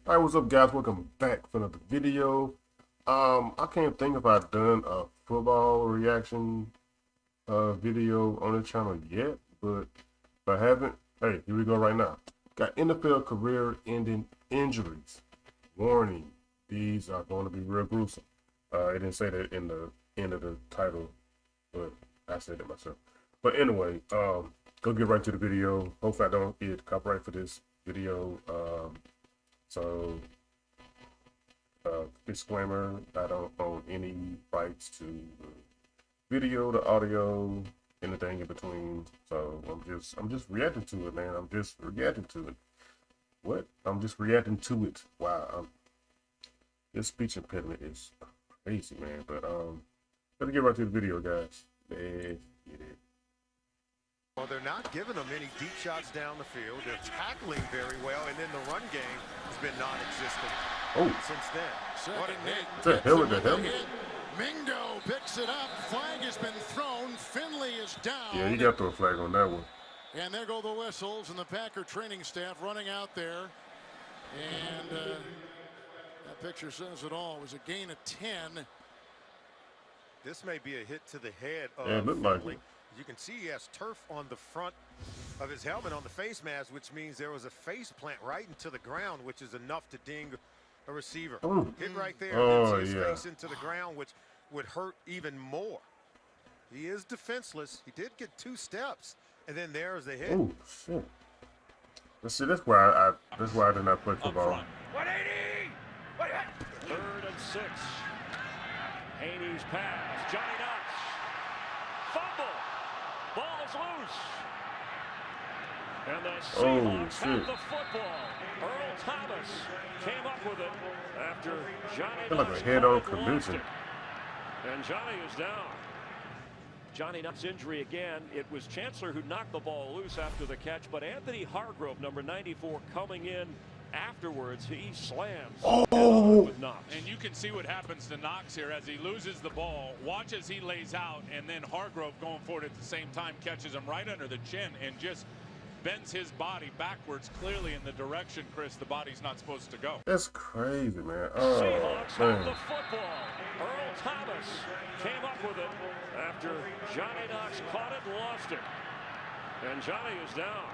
Alright, what's up guys? Welcome back for another video. I can't think if I've done a football reaction video on the channel yet, but if I haven't, hey, here we go right now. Got NFL career ending injuries. Warning, these are going to be real gruesome. It didn't say that in the end of the title, but I said it myself. But anyway, go get right to the video. Hopefully I don't get copyright for this video. So, disclaimer, I don't own any rights to the video, the audio, anything in between. So I'm just reacting to it, man. I'm just reacting to it. What? I'm just reacting to it. Wow. This speech impediment is crazy, man. But let's get right to the video, guys. Let's get it. Well, they're not giving them any deep shots down the field. They're tackling very well, and then the run game has been non-existent since then. What a hit. It's a hell of a helmet. Mingo picks it up. Flag has been thrown. Finley is down. Yeah, you got to throw a flag on that one. And there go the whistles and the Packer training staff running out there. And that picture says it all. It was a gain of 10. This may be a hit to the head of Yeah, it looked like Finley. it. You can see he has turf on the front of his helmet on the face mask, which means there was a face plant right into the ground, which is enough to ding a receiver. Ooh. Hit right there, Oh, and then see his yeah. face into the ground, which would hurt even more. He is defenseless. He did get 2 steps, and then there's the hit. Oh shit! Let's see. That's why I did not play football. 180. 3rd and 6. Haney's pass. Johnny Knox. Fumble. Ball is loose. And the Seahawks have the football. Earl Thomas came up with it after Johnny Feel like Knox a head-on caught it and lost collision. it. And Johnny is down. Johnny Knox injury again. It was Chancellor who knocked the ball loose after the catch, but Anthony Hargrove, number 94, coming in afterwards. He slams with Knox. And you can see what happens to Knox here as he loses the ball. Watch as he lays out, and then Hargrove going for it at the same time catches him right under the chin and just bends his body backwards, clearly in the direction, Chris, the body's not supposed to go. That's crazy, man. Seahawks have Man. the football. Earl Thomas came up with it after Johnny Knox caught it and lost it. And Johnny is down.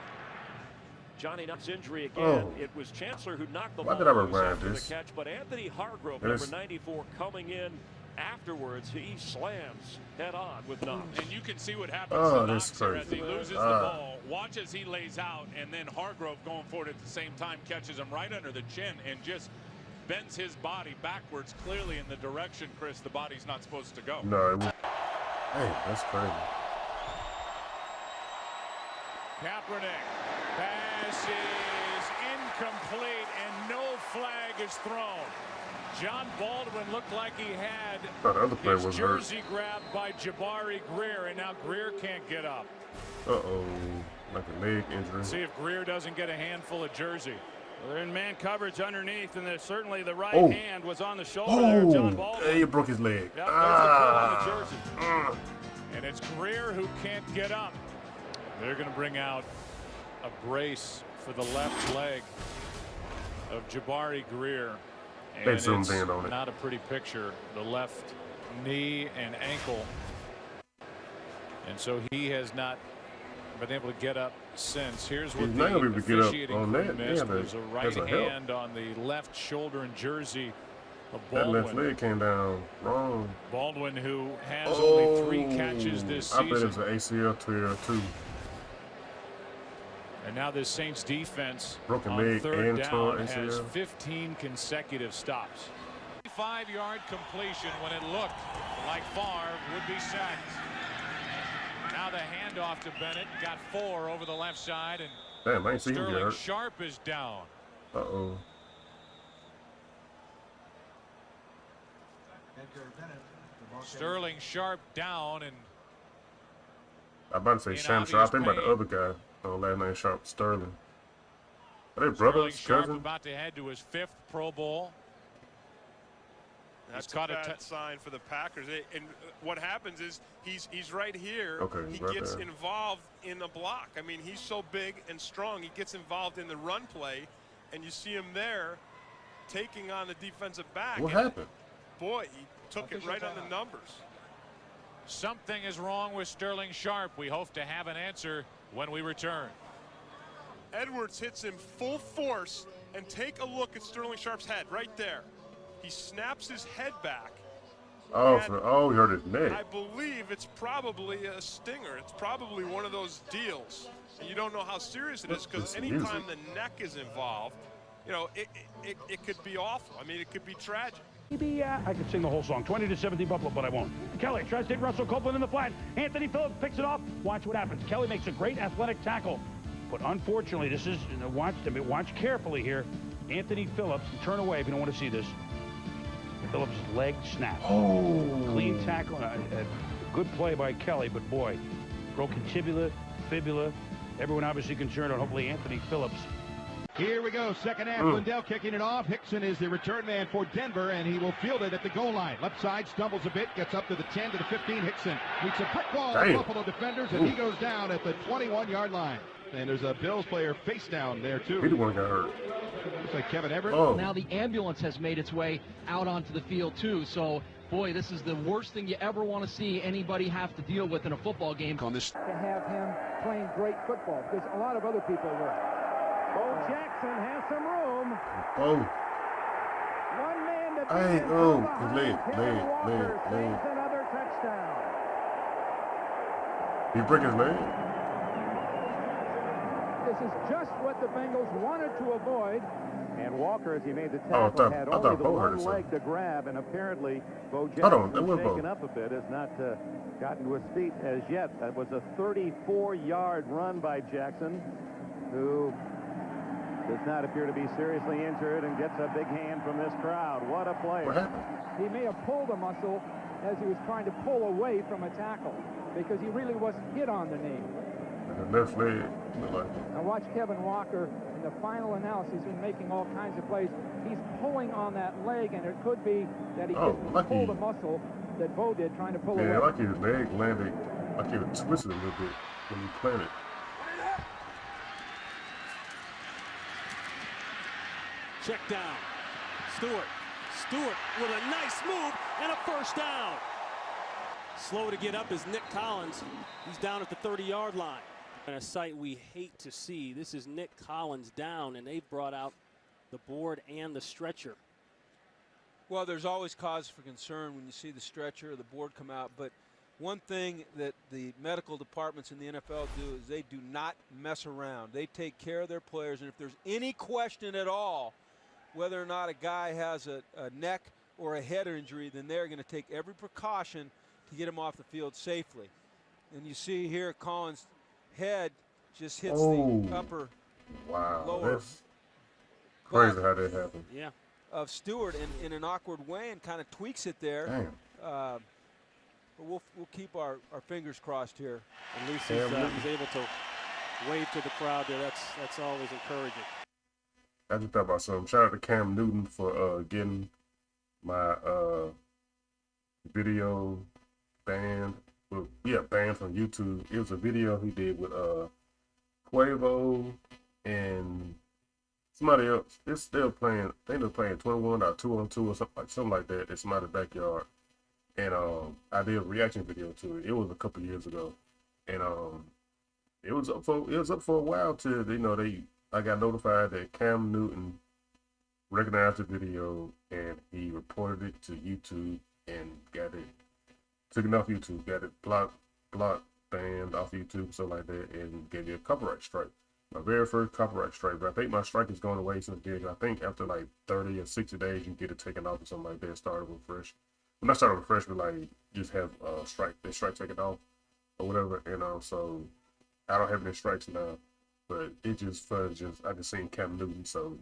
Johnny Knox injury again. It was Chancellor who knocked the Why ball did I loose rewind after this? the catch, but Anthony Hargrove, Yes. number 94, coming in afterwards. He slams head on with Knox. And you can see what happens Oh, to that's Knox here as crazy, he man. loses the ball. Watch as he lays out, and then Hargrove going for it at the same time catches him right under the chin and just bends his body backwards, clearly in the direction, Chris, the body's not supposed to go. No, it was. Hey, that's crazy. Kaepernick. Pass is incomplete and no flag is thrown. John Baldwin looked like he had Thought the other player his was hurt. jersey grabbed by Jabari Greer, and now Greer can't get up. Uh-oh, like a leg injury. See if Greer doesn't get a handful of jersey. Well, they're in man coverage underneath, and there's certainly the right Oh. hand was on the shoulder there of John Baldwin. Hey, he broke his leg. Yep, there's the pull on the jersey. Ah. And it's Greer who can't get up. They're going to bring out a brace for the left leg of Jabari Greer. They And zoomed it's in on it. not a pretty picture. The left knee and ankle. And so he has not been able to get up since. Here's what He's not the gonna be able to get up officiating on crew that. missed. Yeah, There's a right that's a help. hand on the left shoulder and jersey of That left Baldwin. leg came down wrong. Baldwin, who has only 3 Oh, catches this I bet season. it's an ACL tear too. And now this Saints defense Broken on leg 3rd and down torn has ACL. 15 consecutive stops. 5-yard completion when it looked like Favre would be sacked. Now the handoff to Bennett, got 4 over the left side, and Damn, I ain't seen him get Sterling hurt. Sharp is down. Uh-oh. Sterling Sharp down, and I'm about to say In Sham Sharp. I obvious think about the pain. other guy. Last name Sharp, Sterling. Are they Sterling brothers, Sharp cousins? about to head to his 5th Pro Bowl. That's He's caught a a bad sign for the Packers. And what happens is he's right here. Okay, he right gets there. involved in the block. I mean, he's so big and strong. He gets involved in the run play, and you see him there. taking on the defensive back. What happened? Boy, he took it right on the numbers. Something is wrong with Sterling Sharp. We hope to have an answer when we return. Edwards hits him full force, and take a look at Sterling Sharp's head right there. He snaps his head back. Oh, he hurt his neck. I believe it's probably a stinger. It's probably one of those deals. And you don't know how serious it is, because anytime the neck is involved, you know, it could be awful. I mean, it could be tragic. Maybe I could sing the whole song, 20-17 Buffalo, but I won't. Kelly tries to hit Russell Copeland in the flat. Anthony Phillips picks it off. Watch what happens. Kelly makes a great athletic tackle, but unfortunately, this is, watch carefully here. Anthony Phillips, turn away if you don't want to see this. Phillips' leg snapped. Oh. Clean tackle, a good play by Kelly, but boy, broken tibia, fibula. Everyone obviously concerned on hopefully Anthony Phillips. Here we go, second half. Lindell kicking it off. Hickson is the return man for Denver, and he will field it at the goal line. Left side, stumbles a bit, gets up to the 10 to the 15. Hickson meets a brick wall of Buffalo defenders, and he goes down at the 21-yard line. And there's a Bills player face down there, too. He the one got hurt. Looks like Kevin Everett. Oh. Now the ambulance has made its way out onto the field, too. So, boy, this is the worst thing you ever want to see anybody have to deal with in a football game. To have him playing great football, because a lot of other people will. Bo Jackson has some room. Oh. One man to Hey, leg. another touchdown. He break his leg? This is just what the Bengals wanted to avoid. And Walker, as he made the tackle, had only the one leg to grab, and apparently Bo Jackson, shaken up a bit, has not gotten to his feet as yet. That was a 34-yard run by Jackson, who does not appear to be seriously injured and gets a big hand from this crowd. What a play. What happened? He may have pulled a muscle as he was trying to pull away from a tackle, because he really wasn't hit on the knee. The left leg. Now watch Kevin Walker in the final analysis. He's been making all kinds of plays. He's pulling on that leg, and it could be that he pulled a muscle that Bo did trying to pull away. Yeah, like his leg landed, like he was twisted a little bit when he planted. Check down. Stewart with a nice move and a first down. Slow to get up is Nick Collins. He's down at the 30-yard line. And a sight we hate to see. This is Nick Collins down, and they've brought out the board and the stretcher. Well, there's always cause for concern when you see the stretcher or the board come out, but one thing that the medical departments in the NFL do is they do not mess around. They take care of their players, and if there's any question at all whether or not a guy has a neck or a head injury, then they're going to take every precaution to get him off the field safely. And you see here Collins' head just hits the upper lower. That's crazy how that happened. Yeah. Of Stewart in an awkward way and kind of tweaks it there. Damn. But we'll keep our fingers crossed here. At least he's able to wave to the crowd there. That's always encouraging. I just thought about something. Shout out to Cam Newton for getting my video banned. Well, banned from YouTube. It was a video he did with Quavo and somebody else. It's still playing. I think they're playing 21 or 2-on-2 or something like that in somebody's backyard. And I did a reaction video to it. It was a couple years ago, and it was up for a while till I got notified that Cam Newton recognized the video and he reported it to YouTube and took it off YouTube, got it blocked, banned off YouTube, something like that, and gave me a copyright strike. My very first copyright strike, but I think my strike has gone away since then. I think after like 30 or 60 days, you get it taken off or something like that. Started with fresh. Well, not started with fresh, but like just have strike taken off or whatever. And so I don't have any strikes now. But it just fun. I just seen Cam Newton, so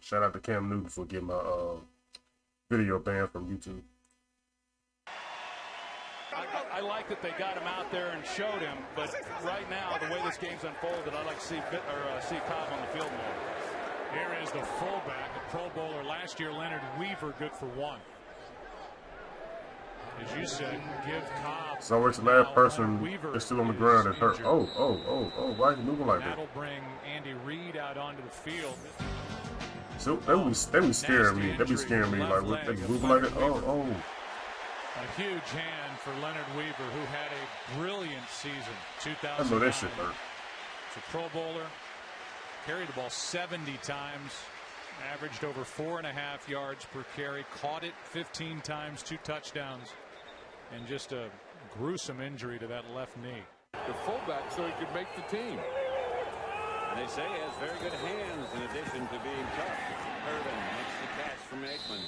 shout out to Cam Newton for getting my video banned from YouTube. I like that they got him out there and showed him, but right now, the way this game's unfolded, I'd like to see Cobb on the field more. Here is the fullback, a Pro Bowler last year, Leonard Weaver, good for one. As you said, give Cobb. So it's the last person that's still on the ground that's hurt. Oh, why is he moving like that? That'll bring Andy Reid out onto the field. So that be scaring me. That be scaring me. Like what, they be moving like that. Oh. A huge hand for Leonard Weaver, who had a brilliant season. 2009. I know that shit hurt. It's a Pro Bowler. Carried the ball 70 times. Averaged over 4.5 yards per carry. Caught it 15 times, 2 touchdowns. And just a gruesome injury to that left knee. The fullback so he could make the team. And they say he has very good hands in addition to being tough. Irvin makes the catch from Aikman.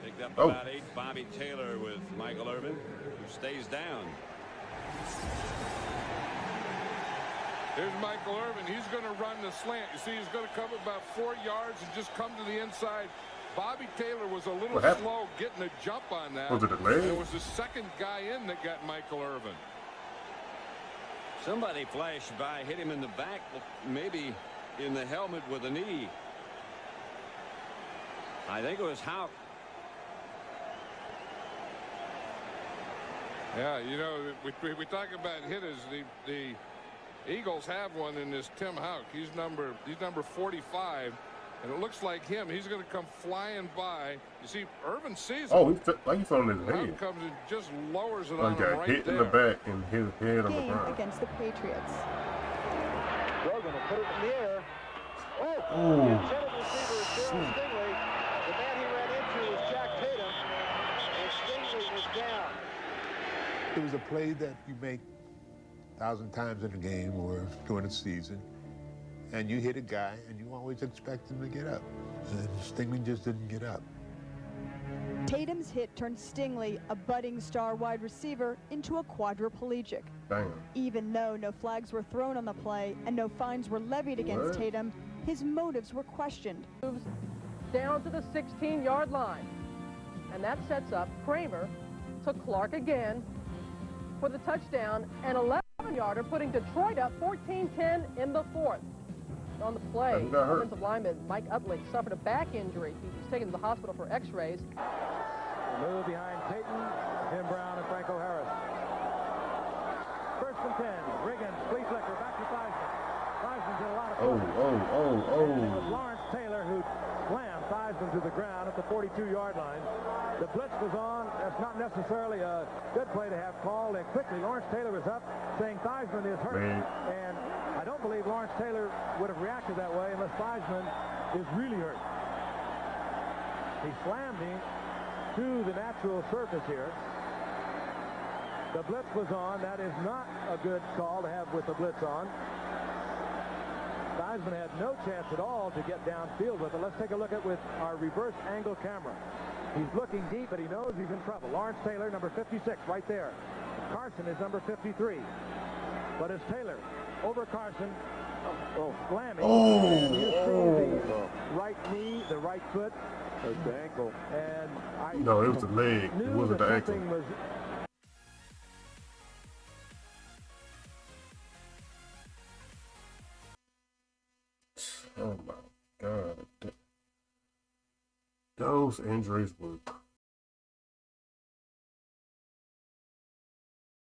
Picked up about 8. Bobby Taylor with Michael Irvin, who stays down. Here's Michael Irvin. He's going to run the slant. You see, he's going to come about 4 yards and just come to the inside. Bobby Taylor was a little slow getting a jump on that. Was it a leg? It was the second guy in that got Michael Irvin. Somebody flashed by, hit him in the back, maybe in the helmet with a knee. I think it was Houck. Yeah, you know, we talk about hitters. The Eagles have one in this Tim Houck. He's number 45, and it looks like him. He's going to come flying by. You see, Irvin sees him. Oh, he fell on his head. Houck comes and just lowers it on him right hit there. in the back and his head on the ground. Against the Patriots. Rogan will put it in the air. Oh, ooh. the intended receiver is Darryl Stingley. The man he ran into was Jack Tatum, and Stingley was down. It was a play that you make 1,000 times in a game or during the season, and you hit a guy and you always expect him to get up, and Stingley just didn't get up. Tatum's hit turned Stingley, a budding star wide receiver, into a quadriplegic. Damn. Even though no flags were thrown on the play and no fines were levied against Tatum, his motives were questioned. Moves down to the 16-yard line, and that sets up Kramer to Clark again for the touchdown, and 11-yarder, putting Detroit up 14-10 in the 4th. On the play, offensive lineman Mike Utley suffered a back injury. He was taken to the hospital for x-rays. Move behind Peyton, Jim Brown, and Franco Harris. 1st and 10. Riggins, flea flicker, back to Theismann. Theismann did a lot of And it was Lawrence Taylor who slammed Theismann to the ground at the 42-yard line. The blitz was on. That's not necessarily a good play to have called. And quickly, Lawrence Taylor was up saying Theismann is hurt. And I don't believe Lawrence Taylor would have reacted that way unless Theismann is really hurt. He slammed him to the natural surface here. The blitz was on. That is not a good call to have with the blitz on. Theismann had no chance at all to get downfield with it. Let's take a look at with our reverse angle camera. He's looking deep, but he knows he's in trouble. Lawrence Taylor, number 56, right there. Carson is number 53. But it's Taylor over Carson. Slamming. And you see the right knee, the right foot. That's the ankle. And no, it was the leg. It wasn't the ankle. Oh my God. Those injuries were